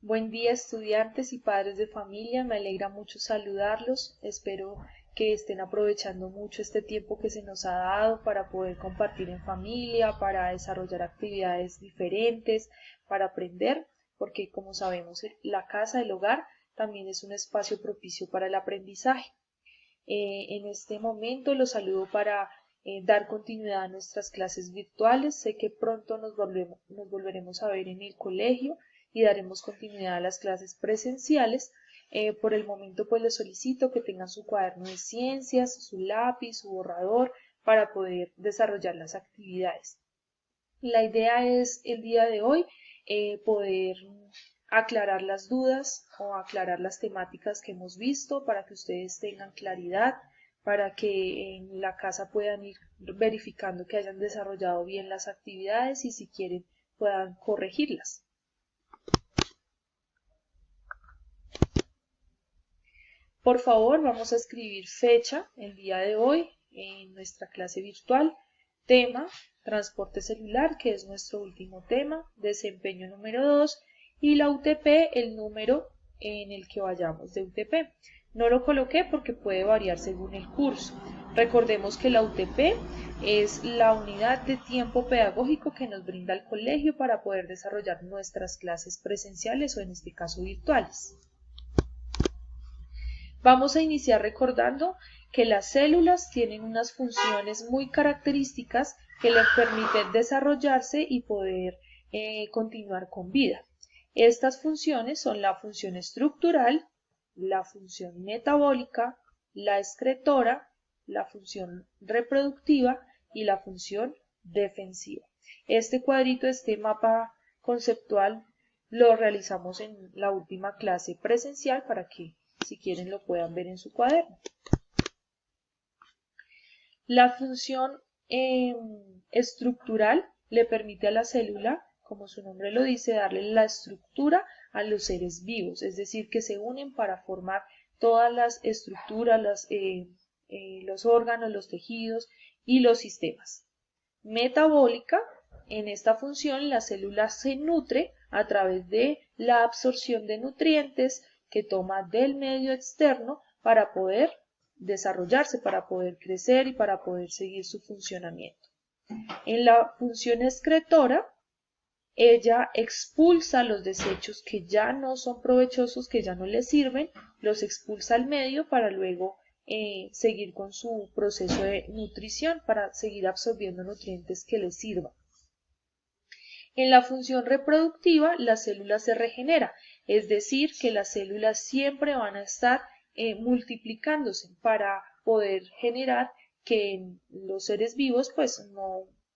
Buen día, estudiantes y padres de familia, me alegra mucho saludarlos. Espero que estén aprovechando mucho este tiempo que se nos ha dado para poder compartir en familia, para desarrollar actividades diferentes, para aprender, porque como sabemos, la casa, el hogar, también es un espacio propicio para el aprendizaje. En este momento los saludo para dar continuidad a nuestras clases virtuales. Sé que pronto nos volveremos a ver en el colegio y daremos continuidad a las clases presenciales. Por el momento pues les solicito que tengan su cuaderno de ciencias, su lápiz, su borrador para poder desarrollar las actividades. La idea es el día de hoy poder aclarar las dudas o aclarar las temáticas que hemos visto para que ustedes tengan claridad, para que en la casa puedan ir verificando que hayan desarrollado bien las actividades y si quieren puedan corregirlas. Por favor, vamos a escribir fecha el día de hoy en nuestra clase virtual, tema, transporte celular, que es nuestro último tema, desempeño número 2 y la UTP, el número en el que vayamos de UTP. No lo coloqué porque puede variar según el curso. Recordemos que la UTP es la unidad de tiempo pedagógico que nos brinda el colegio para poder desarrollar nuestras clases presenciales o en este caso virtuales. Vamos a iniciar recordando que las células tienen unas funciones muy características que les permiten desarrollarse y poder continuar con vida. Estas funciones son la función estructural, la función metabólica, la excretora, la función reproductiva y la función defensiva. Este cuadrito, este mapa conceptual, lo realizamos en la última clase presencial para que si quieren lo puedan ver en su cuaderno. La función estructural le permite a la célula, como su nombre lo dice, darle la estructura a los seres vivos, es decir, que se unen para formar todas las estructuras, los órganos, los tejidos y los sistemas. Metabólica, en esta función la célula se nutre a través de la absorción de nutrientes que toma del medio externo para poder desarrollarse, para poder crecer y para poder seguir su funcionamiento. En la función excretora, ella expulsa los desechos que ya no son provechosos, que ya no le sirven, los expulsa al medio para luego seguir con su proceso de nutrición, para seguir absorbiendo nutrientes que le sirvan. En la función reproductiva, la célula se regenera, es decir, que las células siempre van a estar multiplicándose para poder generar que en los seres vivos pues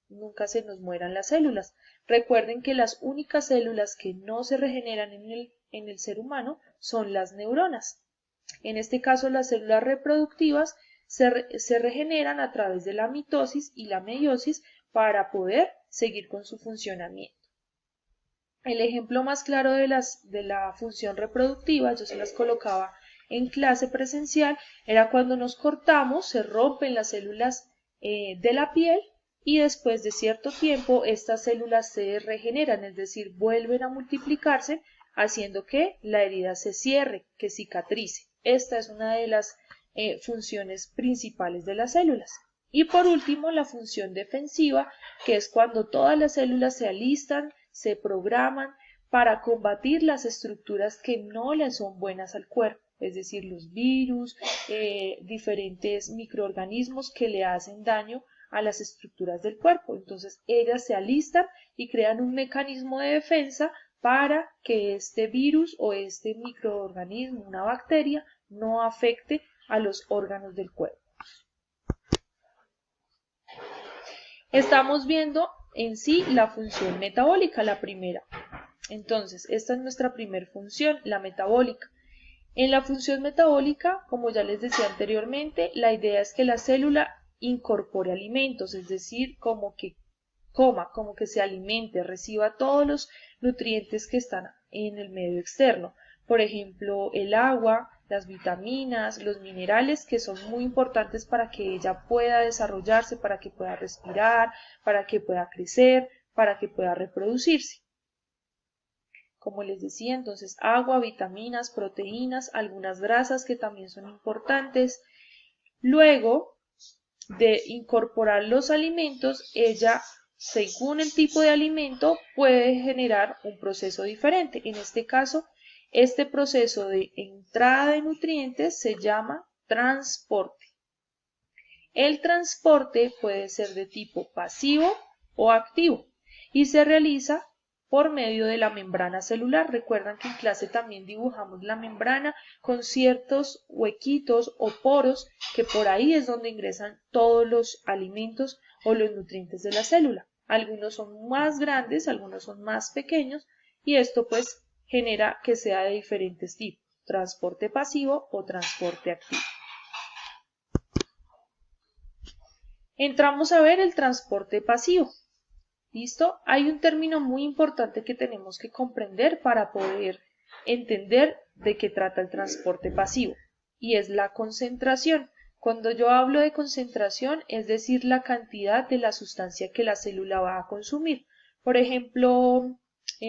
nunca se nos mueran las células. Recuerden que las únicas células que no se regeneran en el ser humano son las neuronas. En este caso, las células reproductivas se regeneran a través de la mitosis y la meiosis para poder seguir con su funcionamiento. El ejemplo más claro de la función reproductiva, yo se las colocaba en clase presencial, era cuando nos cortamos, se rompen las células de la piel y después de cierto tiempo estas células se regeneran, es decir, vuelven a multiplicarse, haciendo que la herida se cierre, que cicatrice. Esta es una de las funciones principales de las células. Y por último, la función defensiva, que es cuando todas las células se alistan, se programan para combatir las estructuras que no le son buenas al cuerpo, es decir, los virus, diferentes microorganismos que le hacen daño a las estructuras del cuerpo. Entonces, ellas se alistan y crean un mecanismo de defensa para que este virus o este microorganismo, una bacteria, no afecte a los órganos del cuerpo. Estamos viendo en sí la función metabólica, la primera. Entonces, esta es nuestra primera función, la metabólica. En la función metabólica, como ya les decía anteriormente, la idea es que la célula incorpore alimentos, es decir, como que coma, como que se alimente, reciba todos los nutrientes que están en el medio externo. Por ejemplo, el agua, las vitaminas, los minerales que son muy importantes para que ella pueda desarrollarse, para que pueda respirar, para que pueda crecer, para que pueda reproducirse. como les decía, entonces agua, vitaminas, proteínas, algunas grasas que también son importantes. Luego de incorporar los alimentos, ella, según el tipo de alimento, puede generar un proceso diferente. En este caso, este proceso de entrada de nutrientes se llama transporte. El transporte puede ser de tipo pasivo o activo y se realiza por medio de la membrana celular. Recuerdan que en clase también dibujamos la membrana con ciertos huequitos o poros que por ahí es donde ingresan todos los alimentos o los nutrientes de la célula. Algunos son más grandes, algunos son más pequeños y esto pues genera que sea de diferentes tipos, transporte pasivo o transporte activo. Entramos a ver el transporte pasivo. ¿Listo? Hay un término muy importante que tenemos que comprender para poder entender de qué trata el transporte pasivo, y es la concentración. Cuando yo hablo de concentración, es decir, la cantidad de la sustancia que la célula va a consumir. Por ejemplo,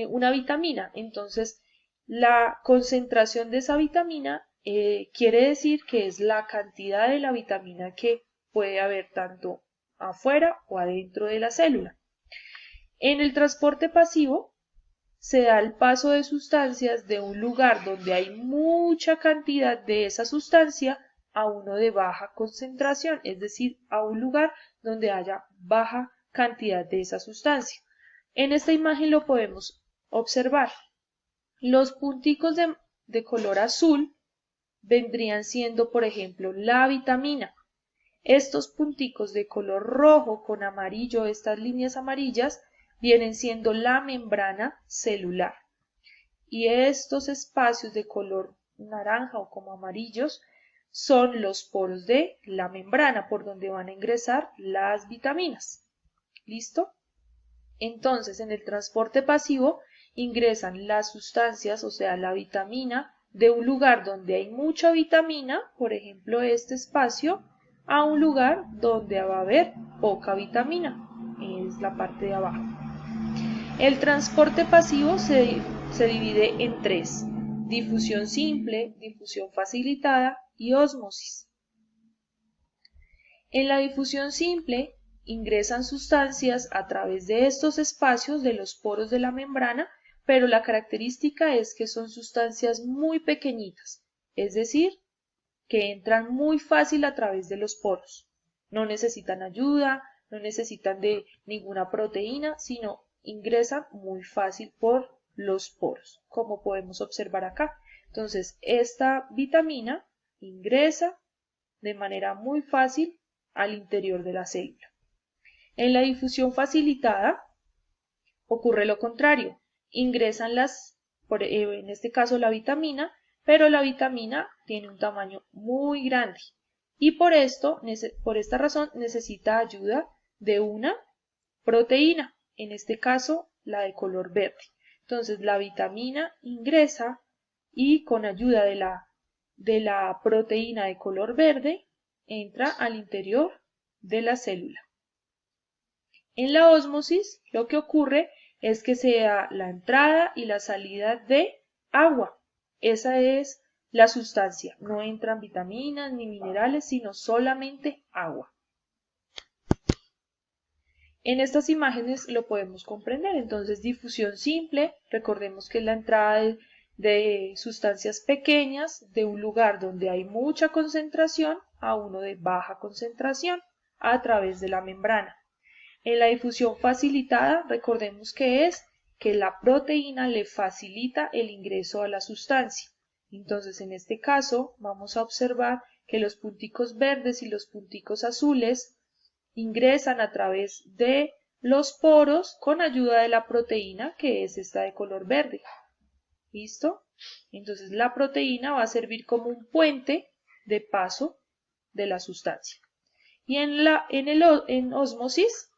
una vitamina. Entonces, la concentración de esa vitamina quiere decir que es la cantidad de la vitamina que puede haber tanto afuera o adentro de la célula. En el transporte pasivo se da el paso de sustancias de un lugar donde hay mucha cantidad de esa sustancia a uno de baja concentración, es decir, a un lugar donde haya baja cantidad de esa sustancia. En esta imagen lo podemos observar. Los punticos de color azul vendrían siendo, por ejemplo, la vitamina. Estos punticos de color rojo con amarillo, estas líneas amarillas, vienen siendo la membrana celular. Y estos espacios de color naranja o como amarillos son los poros de la membrana por donde van a ingresar las vitaminas. ¿Listo? Entonces, en el transporte pasivo ingresan las sustancias, o sea, la vitamina, de un lugar donde hay mucha vitamina, por ejemplo, este espacio, a un lugar donde va a haber poca vitamina, es la parte de abajo. El transporte pasivo se divide en tres: difusión simple, difusión facilitada y ósmosis. En la difusión simple ingresan sustancias a través de estos espacios de los poros de la membrana, pero la característica es que son sustancias muy pequeñitas, es decir, que entran muy fácil a través de los poros. No necesitan ayuda, no necesitan de ninguna proteína, sino ingresan muy fácil por los poros, como podemos observar acá. Entonces, esta vitamina ingresa de manera muy fácil al interior de la célula. En la difusión facilitada ocurre lo contrario. Ingresan en este caso la vitamina, pero la vitamina tiene un tamaño muy grande y por esta razón necesita ayuda de una proteína, en este caso la de color verde. Entonces la vitamina ingresa y con ayuda de la proteína de color verde entra al interior de la célula. En la ósmosis lo que ocurre es que se da la entrada y la salida de agua. Esa es la sustancia. No entran vitaminas ni minerales, sino solamente agua. En estas imágenes lo podemos comprender. Entonces, difusión simple, recordemos que es la entrada de sustancias pequeñas de un lugar donde hay mucha concentración a uno de baja concentración a través de la membrana. En la difusión facilitada, recordemos que es que la proteína le facilita el ingreso a la sustancia. Entonces, en este caso, vamos a observar que los punticos verdes y los punticos azules ingresan a través de los poros con ayuda de la proteína, que es esta de color verde. ¿Listo? Entonces, la proteína va a servir como un puente de paso de la sustancia. Y en ósmosis,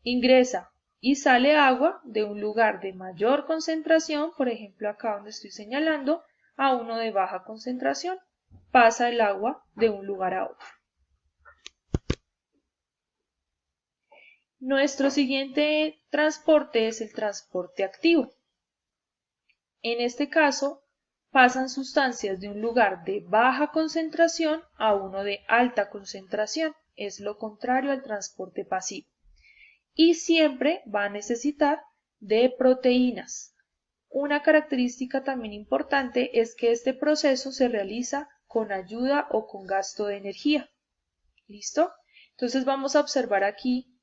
ingresa y sale agua de un lugar de mayor concentración, por ejemplo acá donde estoy señalando, a uno de baja concentración. Pasa el agua de un lugar a otro. Nuestro siguiente transporte es el transporte activo. En este caso, pasan sustancias de un lugar de baja concentración a uno de alta concentración. Es lo contrario al transporte pasivo. Y siempre va a necesitar de proteínas. Una característica también importante es que este proceso se realiza con ayuda o con gasto de energía. ¿Listo? Entonces vamos a observar aquí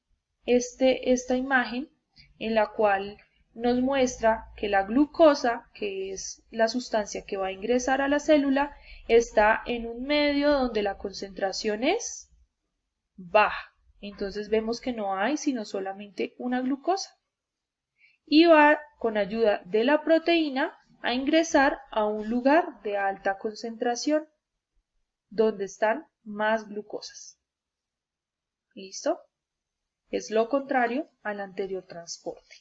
esta imagen en la cual nos muestra que la glucosa, que es la sustancia que va a ingresar a la célula, está en un medio donde la concentración es baja. Entonces vemos que no hay sino solamente una glucosa. Y va con ayuda de la proteína a ingresar a un lugar de alta concentración donde están más glucosas. ¿Listo? Es lo contrario al anterior transporte.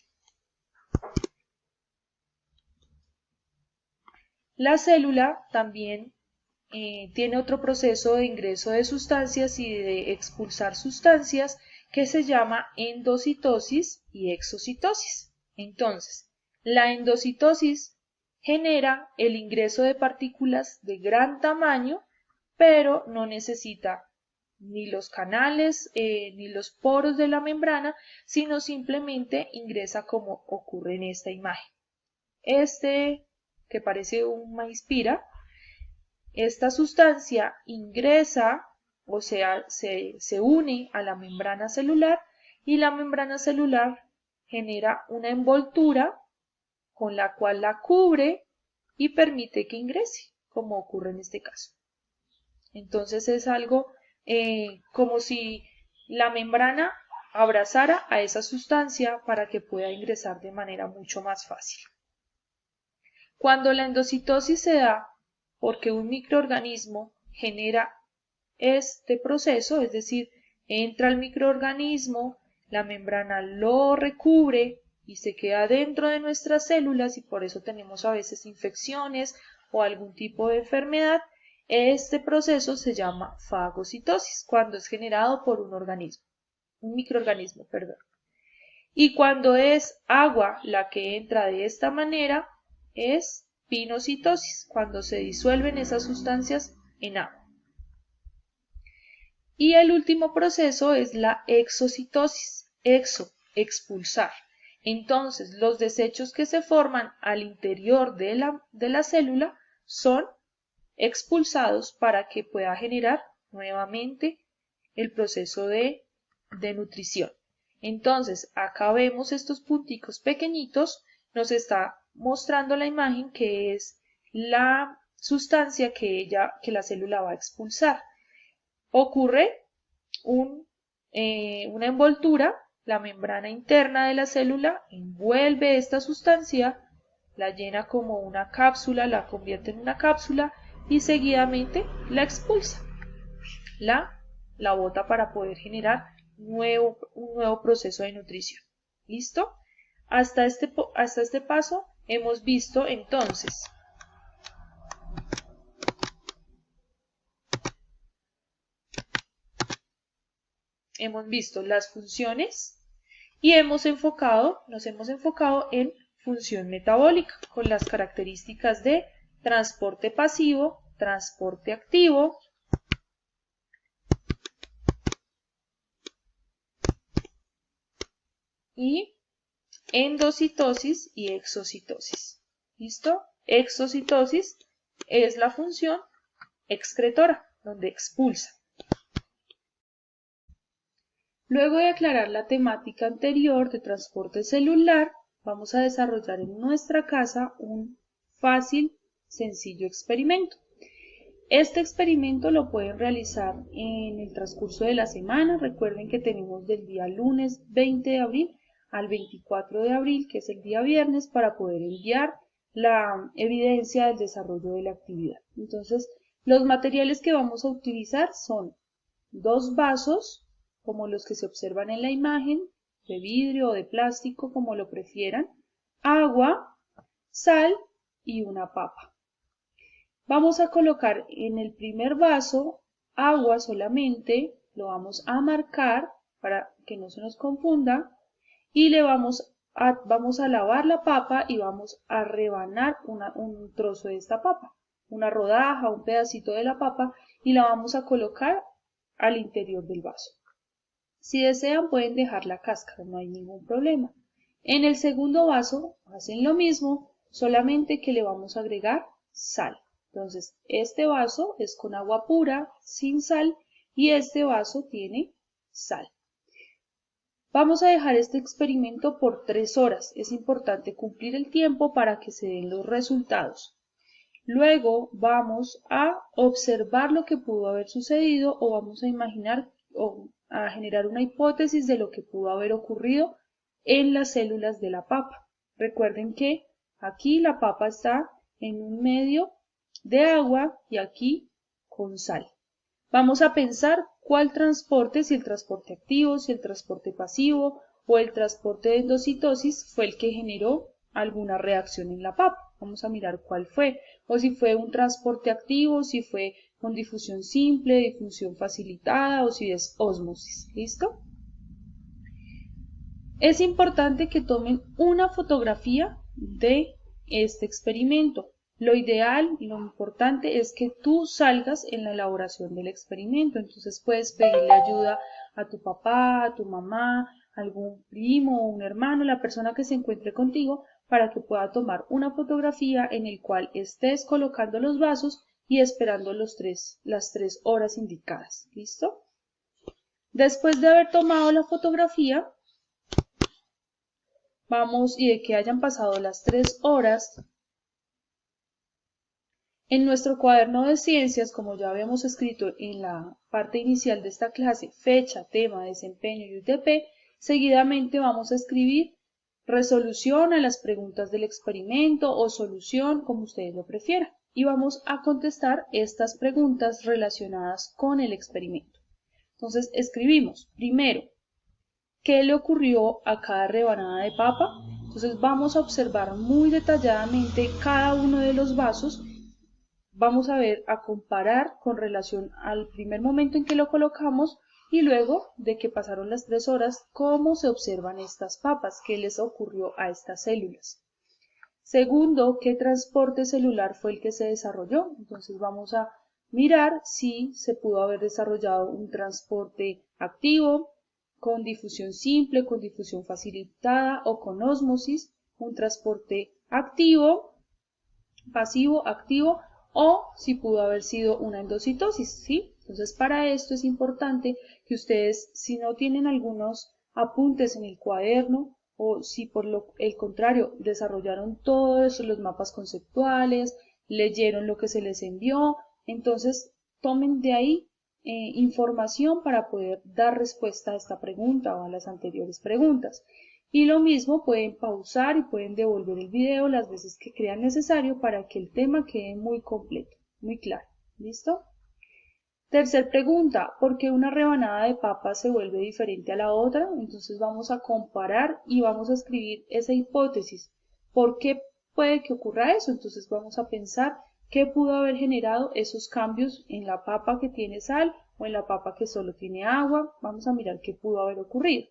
La célula también tiene otro proceso de ingreso de sustancias y de expulsar sustancias que se llama endocitosis y exocitosis. Entonces, la endocitosis genera el ingreso de partículas de gran tamaño, pero no necesita ni los canales ni los poros de la membrana, sino simplemente ingresa como ocurre en esta imagen. Que parece un maíz pira, esta sustancia ingresa, o sea, se une a la membrana celular y la membrana celular genera una envoltura con la cual la cubre y permite que ingrese, como ocurre en este caso. Entonces es algo como si la membrana abrazara a esa sustancia para que pueda ingresar de manera mucho más fácil. Cuando la endocitosis se da porque un microorganismo genera este proceso, es decir, entra el microorganismo, la membrana lo recubre y se queda dentro de nuestras células y por eso tenemos a veces infecciones o algún tipo de enfermedad. Este proceso se llama fagocitosis cuando es generado por un microorganismo, perdón. Y cuando es agua la que entra de esta manera, es pinocitosis, cuando se disuelven esas sustancias en agua. Y el último proceso es la exocitosis, expulsar. Entonces, los desechos que se forman al interior de la célula son expulsados para que pueda generar nuevamente el proceso de nutrición. Entonces, acá vemos estos punticos pequeñitos, nos está mostrando la imagen que es la sustancia que la célula va a expulsar. Ocurre una envoltura, la membrana interna de la célula envuelve esta sustancia, la llena como una cápsula, la convierte en una cápsula y seguidamente la expulsa, la bota para poder generar un nuevo proceso de nutrición. ¿Listo? Hasta este paso hemos visto entonces las funciones y nos hemos enfocado en función metabólica con las características de transporte pasivo, transporte activo, y endocitosis y exocitosis. ¿Listo? Exocitosis es la función excretora, donde expulsa. Luego de aclarar la temática anterior de transporte celular, vamos a desarrollar en nuestra casa un fácil, sencillo experimento. Este experimento lo pueden realizar en el transcurso de la semana. Recuerden que tenemos del día lunes 20 de abril al 24 de abril, que es el día viernes, para poder enviar la evidencia del desarrollo de la actividad. Entonces, los materiales que vamos a utilizar son 2 vasos, como los que se observan en la imagen, de vidrio o de plástico, como lo prefieran, agua, sal y una papa. Vamos a colocar en el primer vaso agua solamente, lo vamos a marcar para que no se nos confunda y le vamos vamos a lavar la papa y vamos a rebanar un trozo de esta papa, una rodaja, un pedacito de la papa, y la vamos a colocar al interior del vaso. Si desean pueden dejar la cáscara, no hay ningún problema. En el segundo vaso hacen lo mismo, solamente que le vamos a agregar sal. Entonces, este vaso es con agua pura, sin sal, y este vaso tiene sal. Vamos a dejar este experimento por 3 horas. Es importante cumplir el tiempo para que se den los resultados. Luego vamos a observar lo que pudo haber sucedido o vamos a imaginar o a generar una hipótesis de lo que pudo haber ocurrido en las células de la papa. Recuerden que aquí la papa está en un medio de agua y aquí con sal. Vamos a pensar cuál transporte, si el transporte activo, si el transporte pasivo o el transporte de endocitosis fue el que generó alguna reacción en la papa. Vamos a mirar cuál fue, o si fue un transporte activo, si fue con difusión simple, difusión facilitada o si es ósmosis. ¿Listo? Es importante que tomen una fotografía de este experimento. Lo ideal y lo importante es que tú salgas en la elaboración del experimento. Entonces puedes pedirle ayuda a tu papá, a tu mamá, a algún primo o un hermano, la persona que se encuentre contigo, para que pueda tomar una fotografía en el cual estés colocando los vasos y esperando las 3 horas indicadas. ¿Listo? Después de haber tomado la fotografía, y de que hayan pasado las 3 horas, en nuestro cuaderno de ciencias, como ya habíamos escrito en la parte inicial de esta clase, fecha, tema, desempeño y UTP, seguidamente vamos a escribir resolución a las preguntas del experimento o solución, como ustedes lo prefieran, y vamos a contestar estas preguntas relacionadas con el experimento. Entonces escribimos primero, ¿qué le ocurrió a cada rebanada de papa? Entonces vamos a observar muy detalladamente cada uno de los vasos. Vamos a comparar con relación al primer momento en que lo colocamos y luego de que pasaron las 3 horas, cómo se observan estas papas, qué les ocurrió a estas células. Segundo, ¿qué transporte celular fue el que se desarrolló? Entonces vamos a mirar si se pudo haber desarrollado un transporte activo, con difusión simple, con difusión facilitada o con ósmosis, un transporte activo, pasivo, activo, o si pudo haber sido una endocitosis, ¿sí? Entonces para esto es importante que ustedes, si no tienen algunos apuntes en el cuaderno o si por el contrario desarrollaron todos los mapas conceptuales, leyeron lo que se les envió, entonces tomen de ahí información para poder dar respuesta a esta pregunta o a las anteriores preguntas. Y lo mismo, pueden pausar y pueden devolver el video las veces que crean necesario para que el tema quede muy completo, muy claro. ¿Listo? Tercer pregunta, ¿por qué una rebanada de papa se vuelve diferente a la otra? Entonces vamos a comparar y vamos a escribir esa hipótesis. ¿Por qué puede que ocurra eso? Entonces vamos a pensar qué pudo haber generado esos cambios en la papa que tiene sal o en la papa que solo tiene agua. Vamos a mirar qué pudo haber ocurrido.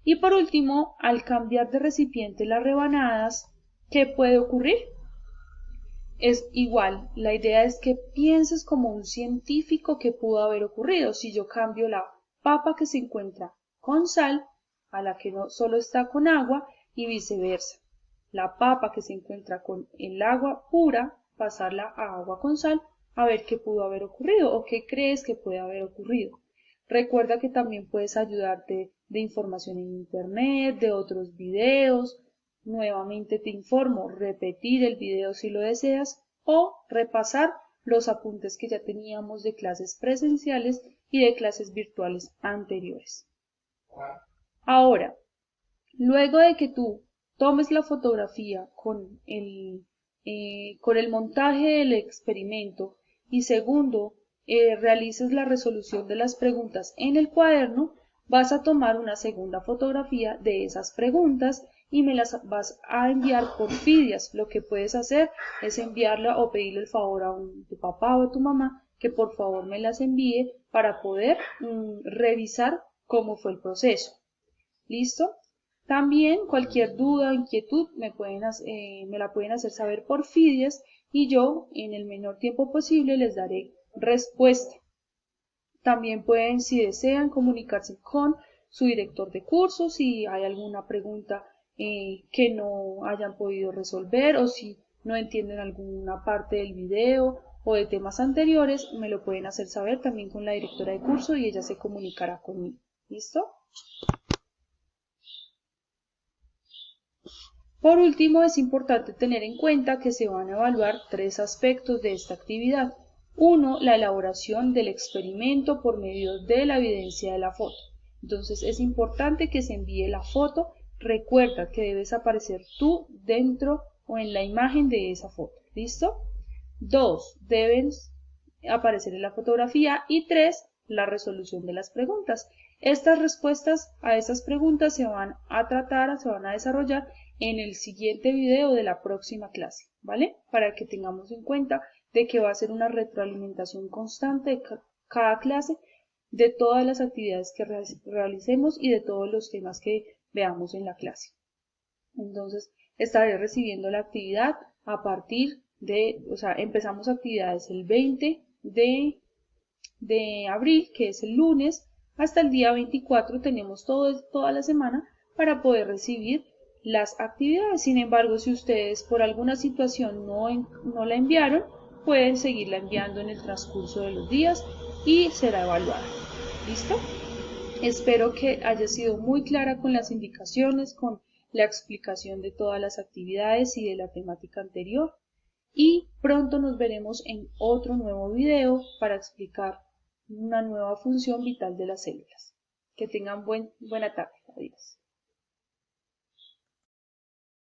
Y por último, al cambiar de recipiente las rebanadas, ¿qué puede ocurrir? Es igual, la idea es que pienses como un científico que pudo haber ocurrido si yo cambio la papa que se encuentra con sal a la que no solo está con agua y viceversa. La papa que se encuentra con el agua pura, pasarla a agua con sal, a ver qué pudo haber ocurrido o qué crees que puede haber ocurrido. Recuerda que también puedes ayudarte de información en internet, de otros videos. Nuevamente te informo, repetir el video si lo deseas o repasar los apuntes que ya teníamos de clases presenciales y de clases virtuales anteriores. Ahora, luego de que tú tomes la fotografía con el montaje del experimento y segundo, realices la resolución de las preguntas en el cuaderno, vas a tomar una segunda fotografía de esas preguntas y me las vas a enviar por Fidias. Lo que puedes hacer es enviarla o pedirle el favor a tu papá o a tu mamá que por favor me las envíe para poder revisar cómo fue el proceso. ¿Listo? También cualquier duda o inquietud me la pueden hacer saber por Fides y yo en el menor tiempo posible les daré respuesta. También pueden, si desean, comunicarse con su director de cursos si hay alguna pregunta que no hayan podido resolver o si no entienden alguna parte del video o de temas anteriores, me lo pueden hacer saber también con la directora de curso y ella se comunicará conmigo. ¿Listo? Por último, es importante tener en cuenta que se van a evaluar 3 aspectos de esta actividad. 1. La elaboración del experimento por medio de la evidencia de la foto. Entonces es importante que se envíe la foto. Recuerda que debes aparecer tú dentro o en la imagen de esa foto. ¿Listo? 2. Deben aparecer en la fotografía. Y 3. La resolución de las preguntas. Estas respuestas a esas preguntas se van a desarrollar en el siguiente video de la próxima clase, ¿vale? Para que tengamos en cuenta de que va a ser una retroalimentación constante de cada clase, de todas las actividades que realicemos y de todos los temas que veamos en la clase. Entonces, estaré recibiendo la actividad a partir de, empezamos actividades el 20 de abril, que es el lunes, hasta el día 24 tenemos toda la semana para poder recibir las actividades. Sin embargo, si ustedes por alguna situación no la enviaron, pueden seguirla enviando en el transcurso de los días y será evaluada. ¿Listo? Espero que haya sido muy clara con las indicaciones, con la explicación de todas las actividades y de la temática anterior. Y pronto nos veremos en otro nuevo video para explicar una nueva función vital de las células. Que tengan buena tarde. Adiós.